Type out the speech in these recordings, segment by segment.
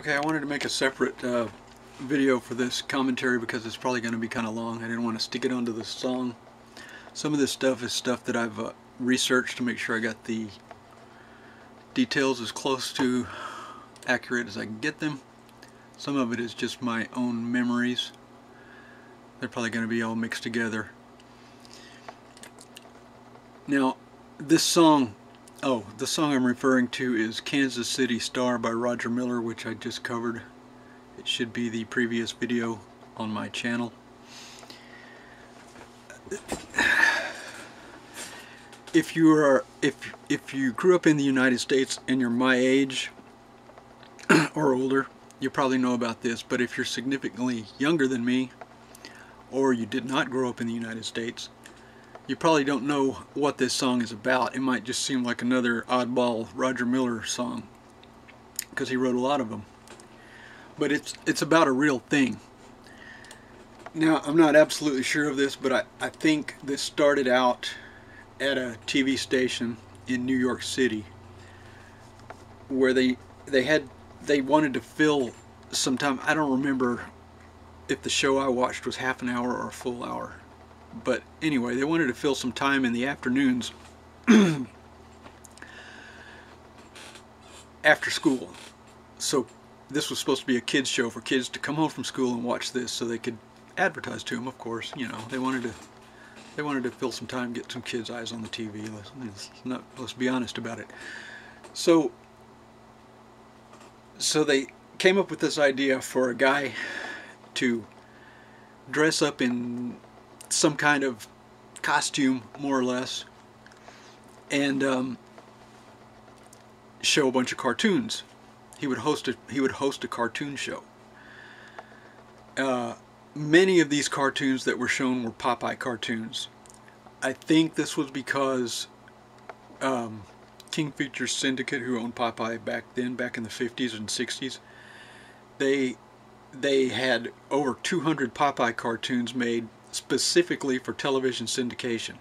Okay, I wanted to make a separate video for this commentary because it's probably going to be kind of long. I didn't want to stick it onto the song. Some of this stuff is stuff that I've researched to make sure I got the details as close to accurate as I can get them. Some of it is just my own memories. They're probably going to be all mixed together. Now, this song, the song I'm referring to is Kansas City Star by Roger Miller, which I just covered. It should be the previous video on my channel. If you grew up in the United States and you're my age or older, you probably know about this, but if you're significantly younger than me, or you did not grow up in the United States, you probably don't know what this song is about. It might just seem like another oddball Roger Miller song, because he wrote a lot of them. But it's about a real thing. Now, I'm not absolutely sure of this, but I think this started out at a TV station in New York City, where they wanted to fill some time. I don't remember if the show I watched was half an hour or a full hour. But anyway, they wanted to fill some time in the afternoons after school. So this was supposed to be a kids show for kids to come home from school and watch this so they could advertise to them, of course. You know, they wanted to fill some time, get some kids' eyes on the TV. Let's be honest about it. So they came up with this idea for a guy to dress up in some kind of costume, more or less, and show a bunch of cartoons. He would host a cartoon show. Many of these cartoons that were shown were Popeye cartoons. I think this was because King Features Syndicate, who owned Popeye back in the 50s and 60s, they had over 200 Popeye cartoons made specifically for television syndication.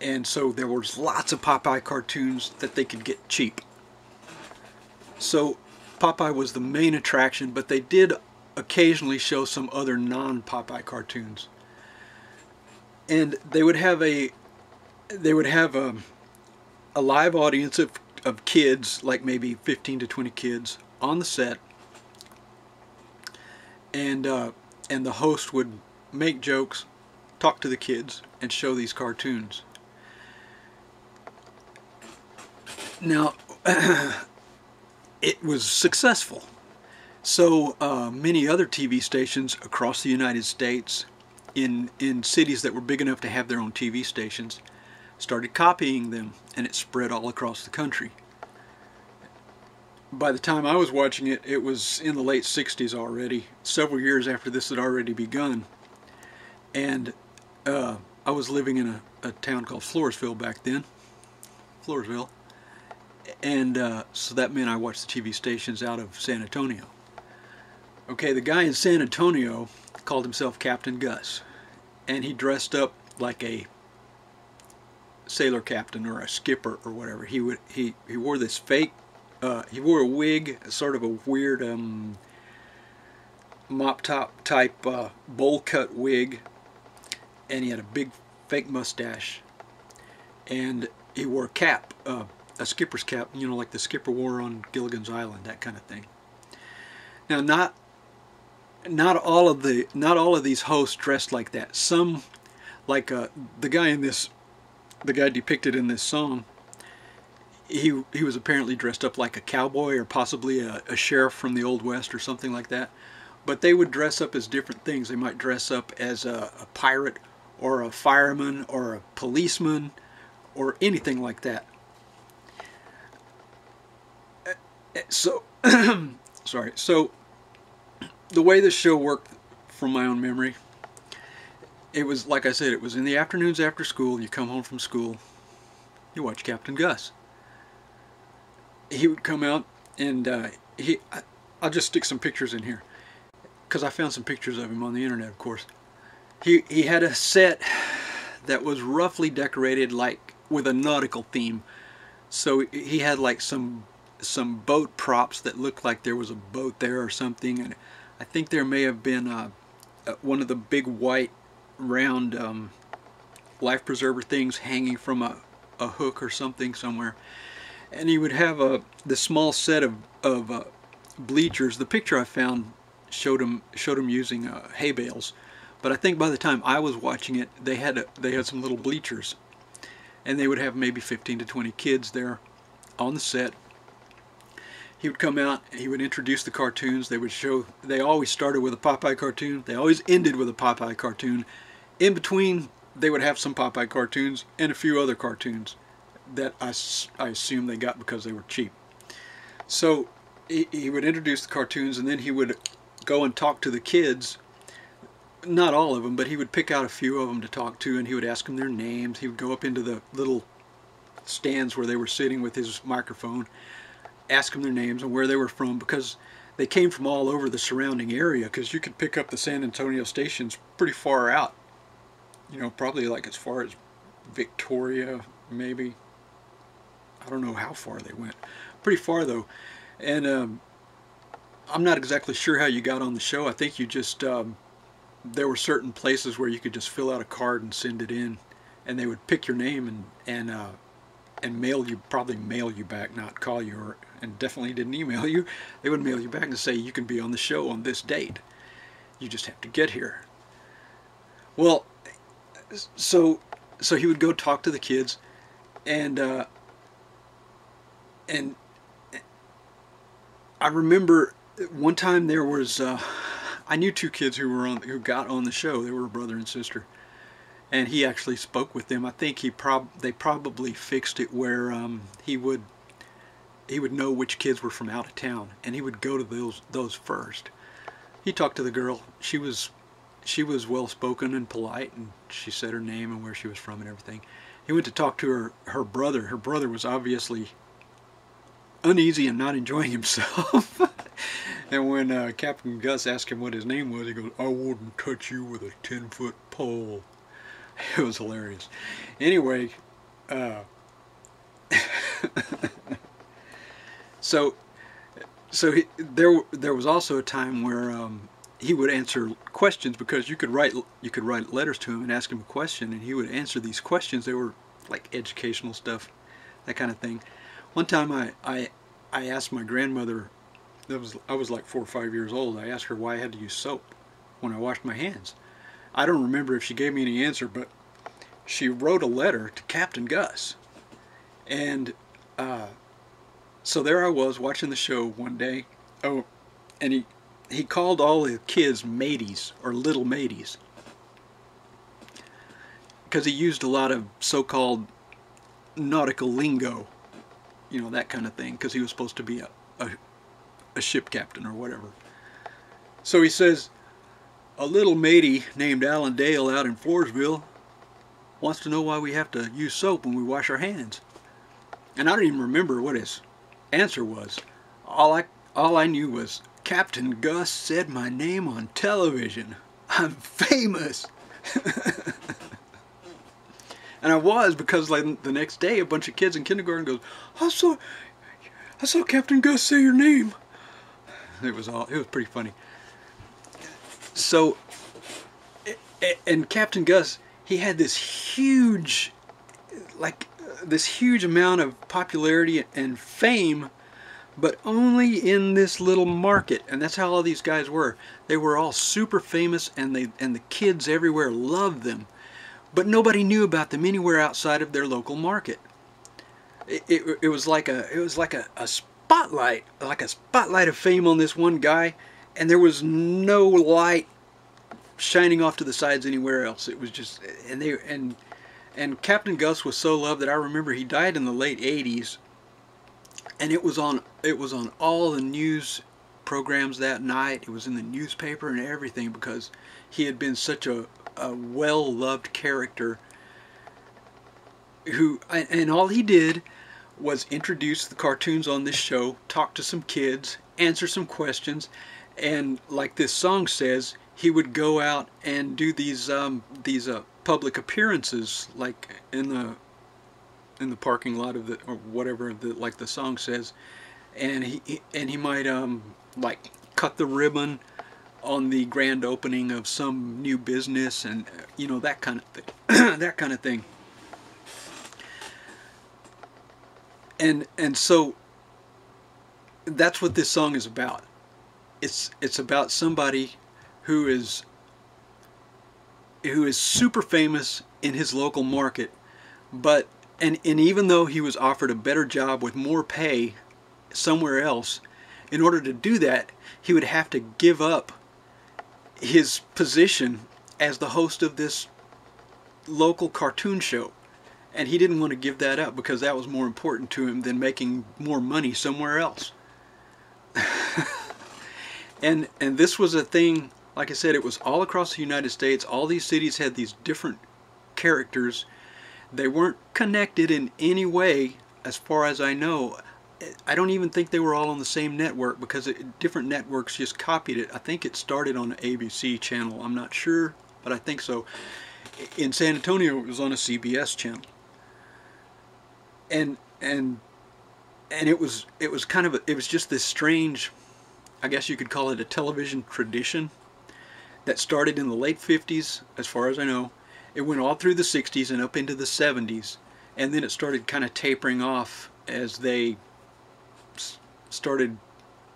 And so there was lots of Popeye cartoons that they could get cheap. So Popeye was the main attraction, but they did occasionally show some other non-Popeye cartoons. And they would have a live audience of kids, like maybe 15 to 20 kids on the set, and the host would make jokes, talk to the kids, and show these cartoons. Now, it was successful. So many other TV stations across the United States, in cities that were big enough to have their own TV stations, started copying them, and it spread all across the country. By the time I was watching it, it was in the late 60s already, several years after this had already begun. And I was living in a town called Floresville back then. Floresville. And so that meant I watched the TV stations out of San Antonio. Okay, the guy in San Antonio called himself Captain Gus. And he dressed up like a sailor captain or a skipper or whatever. He wore this fake, he wore a wig, sort of a weird mop top type bowl cut wig, and he had a big fake mustache, and he wore a cap, a skipper's cap, you know, like the skipper wore on Gilligan's Island, that kind of thing. Now, not all of these hosts dressed like that. Some, like the guy depicted in this song, he was apparently dressed up like a cowboy or possibly a sheriff from the Old West or something like that. But they would dress up as different things. They might dress up as a pirate or a fireman or a policeman or anything like that. So, sorry. So, the way this show worked, from my own memory, it was, like I said, it was in the afternoons after school. You come home from school, you watch Captain Gus. He would come out, and I'll just stick some pictures in here, because I found some pictures of him on the internet, of course. He had a set that was roughly decorated like with a nautical theme. So he had like some some boat props that looked like there was a boat there or something, and I think there may have been one of the big white round life preserver things hanging from a hook or something somewhere. And he would have this small set of bleachers. The picture I found showed him using hay bales, but I think by the time I was watching it, they had some little bleachers, and they would have maybe 15 to 20 kids there on the set. He would come out, he would introduce the cartoons. They always started with a Popeye cartoon, they always ended with a Popeye cartoon. In between, they would have some Popeye cartoons and a few other cartoons that I assume they got because they were cheap. So he would introduce the cartoons, and then he would go and talk to the kids. Not all of them, but he would pick out a few of them to talk to, and he would ask them their names. He would go up into the little stands where they were sitting with his microphone, ask them their names and where they were from, because they came from all over the surrounding area, because you could pick up the San Antonio stations pretty far out. You know, probably like as far as Victoria, maybe. I don't know how far they went. Pretty far though. And I'm not exactly sure how you got on the show. I think you just, there were certain places where you could just fill out a card and send it in, and they would pick your name and mail you, probably mail you back, not call you, and definitely didn't email you. They would mail you back and say, you can be on the show on this date. You just have to get here. Well, so he would go talk to the kids, and I remember one time there was I knew two kids who got on the show. They were a brother and sister, and he actually spoke with them. I think they probably fixed it where he would know which kids were from out of town, and he would go to those first. He talked to the girl. She was well spoken and polite, and she said her name and where she was from and everything. He went to talk to her brother. Her brother was obviously uneasy and not enjoying himself. And when Captain Gus asked him what his name was, he goes, "I wouldn't touch you with a 10-foot pole." It was hilarious. Anyway, so there was also a time where he would answer questions, because you could write letters to him and ask him a question, and he would answer these questions. They were like educational stuff, that kind of thing. One time I asked my grandmother, I was like 4 or 5 years old, I asked her why I had to use soap when I washed my hands. I don't remember if she gave me any answer, but she wrote a letter to Captain Gus. And so there I was watching the show one day. Oh, and he called all the kids mateys, or little mateys, because he used a lot of so-called nautical lingo, you know, that kind of thing, because he was supposed to be a ship captain or whatever. So he says, "A little matey named Alan Dale out in Floresville wants to know why we have to use soap when we wash our hands." And I don't even remember what his answer was. All I knew was, "Captain Gus said my name on television. I'm famous." And I was, because like the next day a bunch of kids in kindergarten goes, I saw Captain Gus say your name." It was pretty funny. So, and Captain Gus, he had this huge amount of popularity and fame, but only in this little market. And that's how all these guys were. They were all super famous, and the kids everywhere loved them. But nobody knew about them anywhere outside of their local market. It was like a spotlight, of fame on this one guy, and there was no light shining off to the sides anywhere else. It was just, and Captain Gus was so loved that I remember he died in the late '80s, and it was on all the news programs that night. It was in the newspaper and everything, because he had been such a well-loved character and all he did was introduce the cartoons on this show, talk to some kids, answer some questions, and like this song says, he would go out and do these public appearances, like in the parking lot of or whatever, like the song says, and he might like cut the ribbon on the grand opening of some new business, and you know, that kind of thing. That kind of thing. And so that's what this song is about. It's about somebody who is super famous in his local market, but and even though he was offered a better job with more pay somewhere else, in order to do that, he would have to give up his position as the host of this local cartoon show. And he didn't want to give that up because that was more important to him than making more money somewhere else. and this was a thing, like I said, it was all across the United States. All these cities had these different characters. They weren't connected in any way, as far as I know. I don't even think they were all on the same network, because different networks just copied it. I think it started on an ABC channel. I'm not sure, but I think so. In San Antonio, it was on a CBS channel. And it was kind of it was just this strange, I guess you could call it a television tradition that started in the late 50s, as far as I know. It went all through the 60s and up into the 70s, and then it started kind of tapering off as they started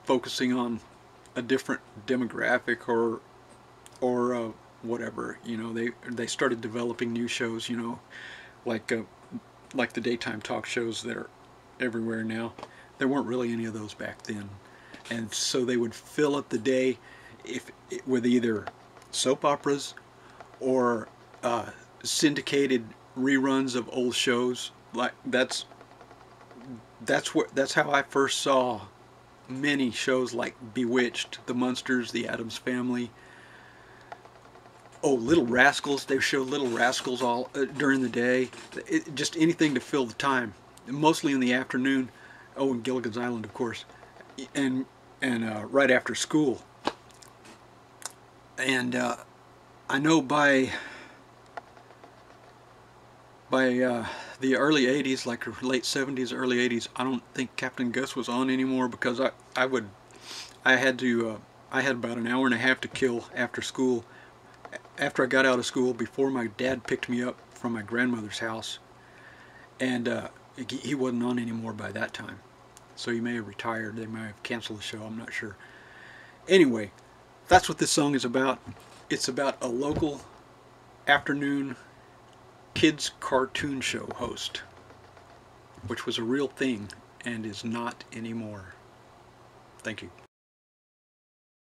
focusing on a different demographic or whatever. You know, they started developing new shows, you know, like the daytime talk shows that are everywhere now. There weren't really any of those back then, and so they would fill up the day with either soap operas or syndicated reruns of old shows. Like that's how I first saw many shows like Bewitched, The Munsters, The Addams Family. Oh, Little Rascals. They show Little Rascals all during the day. Just anything to fill the time, mostly in the afternoon. Oh, and Gilligan's Island, of course, and right after school. And I know by the early 80s, like late 70s, early 80s, I don't think Captain Gus was on anymore, because I had about an hour and a half to kill after school. After I got out of school, before my dad picked me up from my grandmother's house, and he wasn't on anymore by that time. So he may have retired. They may have canceled the show. I'm not sure. Anyway, that's what this song is about. It's about a local afternoon kids cartoon show host, which was a real thing and is not anymore. Thank you.